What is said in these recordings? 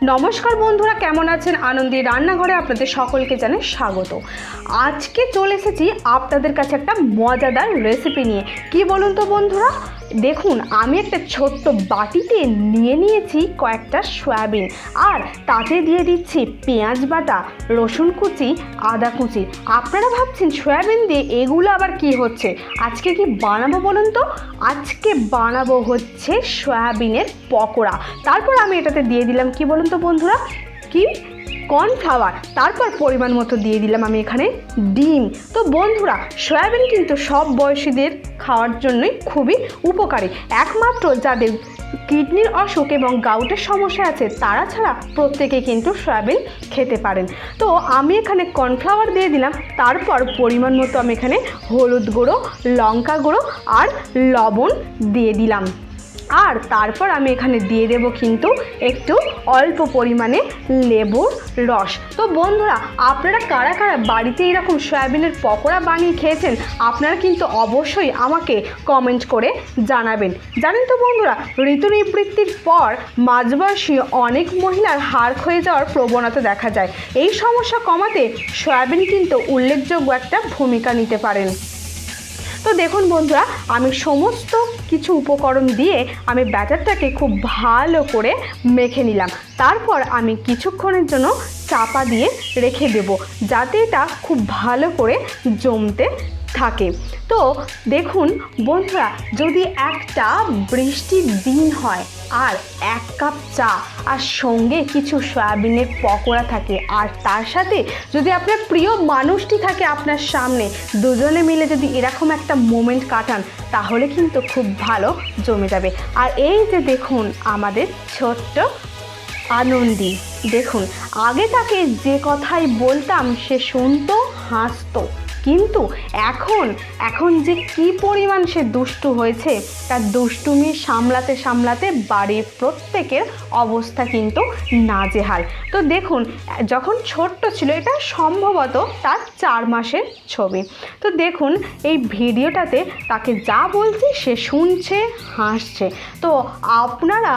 নমস্কার বন্ধুরা, কেমন আছেন? আনন্দী রান্নাঘরে আপনাদের সকলকে জানাই স্বাগত। আজকে চলে এসেছি আপনাদের কাছে একটা মজাদার রেসিপি নিয়ে। কি বলুন তো বন্ধুরা, দেখুন আমি একটা ছোট্ট বাটিতে নিয়েছি কয়েকটা সয়াবিন, আর তাতে দিয়ে দিচ্ছি পেঁয়াজ বাটা, রসুন কুচি, আদা কুচি। আপনারা ভাবছেন সয়াবিন দিয়ে এগুলো আবার কি হচ্ছে? আজকে কি বানাবো বলুন তো? আজকে বানাবো হচ্ছে সয়াবিনের পকোড়া। তারপর আমি এটাতে দিয়ে দিলাম কি বলুন তো বন্ধুরা, কি কর্নফ্লাওয়ার। তারপর পরিমাণ মতো দিয়ে দিলাম আমি এখানে ডিম। তো বন্ধুরা, সয়াবিন কিন্তু সব বয়সীদের খাওয়ার জন্যই খুবই উপকারী। একমাত্র যাদের কিডনির অসুখ এবং গাউটের সমস্যা আছে তারা ছাড়া প্রত্যেকে কিন্তু সয়াবিন খেতে পারেন। তো আমি এখানে কর্নফ্লাওয়ার দিয়ে দিলাম। তারপর পরিমাণ মতো আমি এখানে হলুদ গুঁড়ো, লঙ্কা গুঁড়ো আর লবণ দিয়ে দিলাম। আর তারপর আমি এখানে দিয়ে দেব কিন্তু একটু অল্প পরিমাণে লেবুর রস। তো বন্ধুরা, আপনারা কারা কারা বাড়িতে এরকম সয়াবিনের পকোড়া বানিয়ে খেয়েছেন আপনারা কিন্তু অবশ্যই আমাকে কমেন্ট করে জানাবেন। জানেন তো বন্ধুরা, ঋতুনিবৃত্তির পর মাঝবয়সী অনেক মহিলার হাড় ক্ষয়ে যাওয়ার প্রবণতা দেখা যায়। এই সমস্যা কমাতে সয়াবিন কিন্তু উল্লেখযোগ্য একটা ভূমিকা নিতে পারেন। তো দেখুন বন্ধুরা, আমি সমস্ত কিছু উপকরণ দিয়ে আমি ব্যাটারটাকে খুব ভালো করে মেখে নিলাম। তারপর আমি কিছুক্ষণের জন্য চাপা দিয়ে রেখে দেব, যাতে এটা খুব ভালো করে জমতে থাকে। তো দেখুন বন্ধুরা, যদি একটা বৃষ্টির দিন হয় আর 1 কাপ চা আর সঙ্গে কিছু সয়াবিনের পকোড়া থাকে, আর তার সাথে যদি আপনার প্রিয় মানুষটি থাকে আপনার সামনে, দুজনে মিলে যদি এরকম একটা মোমেন্ট কাটান তাহলে কিন্তু খুব ভালো জমে যাবে। আর এই যে দেখুন আমাদের ছোট্ট আনন্দী, দেখুন আগে তাকে যে কথাই বলতাম সে শুনতো, হাসতো, কিন্তু এখন যে কি পরিমাণ সে দুষ্টু হয়েছে, তার দুষ্টুমি সামলাতে সামলাতে বাড়ির প্রত্যেকের অবস্থা কিন্তু নাজেহাল। তো দেখুন, যখন ছোট্ট ছিল, এটা সম্ভবত তার 4 মাসের ছবি। তো দেখুন এই ভিডিওটাতে তাকে যা বলছি সে শুনছে, হাসছে। তো আপনারা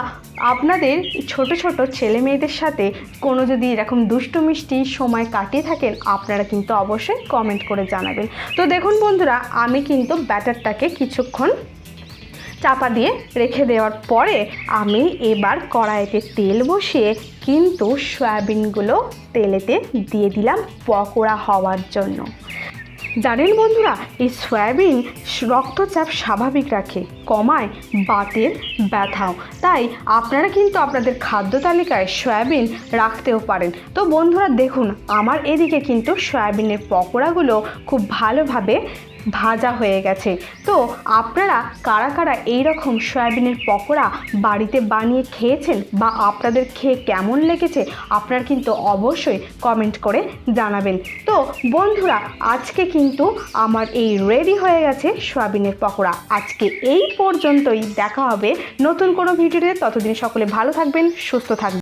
আপনাদের ছোট ছোট ছেলে মেয়েদের সাথে কোনো যদি এরকম দুষ্টু মিষ্টি সময় কাটিয়ে থাকেন আপনারা কিন্তু অবশ্যই কমেন্ট করে জানাবেন। তো দেখুন বন্ধুরা, আমি কিন্তু ব্যাটারটাকে কিছুক্ষণ চাপা দিয়ে রেখে দেওয়ার পরে আমি এবার কড়াইতে তেল বসিয়ে কিন্তু সয়াবিনগুলো তেলেতে দিয়ে দিলাম পকোড়া হওয়ার জন্য। জানেন বন্ধুরা, এই সয়াবিন রক্তচাপ স্বাভাবিক রাখে, কমায় বাতের ব্যথাও। তাই আপনারা কিন্তু আপনাদের খাদ্য তালিকায় সয়াবিন রাখতেও পারেন। তো বন্ধুরা দেখুন, আমার এদিকে কিন্তু সয়াবিনের পকোড়াগুলো খুব ভালোভাবে ভাজা হয়ে গেছে। তো আপনারা কারা কারা এইরকম সয়াবিনের পকোড়া বাড়িতে বানিয়ে খেয়েছেন বা আপনাদের খেয়ে কেমন লেগেছে আপনারা কিন্তু অবশ্যই কমেন্ট করে জানাবেন। তো বন্ধুরা, আজকে কিন্তু আমার এই রেডি হয়ে গেছে সয়াবিনের পকোড়া। আজকে এই পর্যন্তই, দেখা হবে নতুন কোনো ভিডিওতে। ততদিন সকলে ভালো থাকবেন, সুস্থ থাকবেন।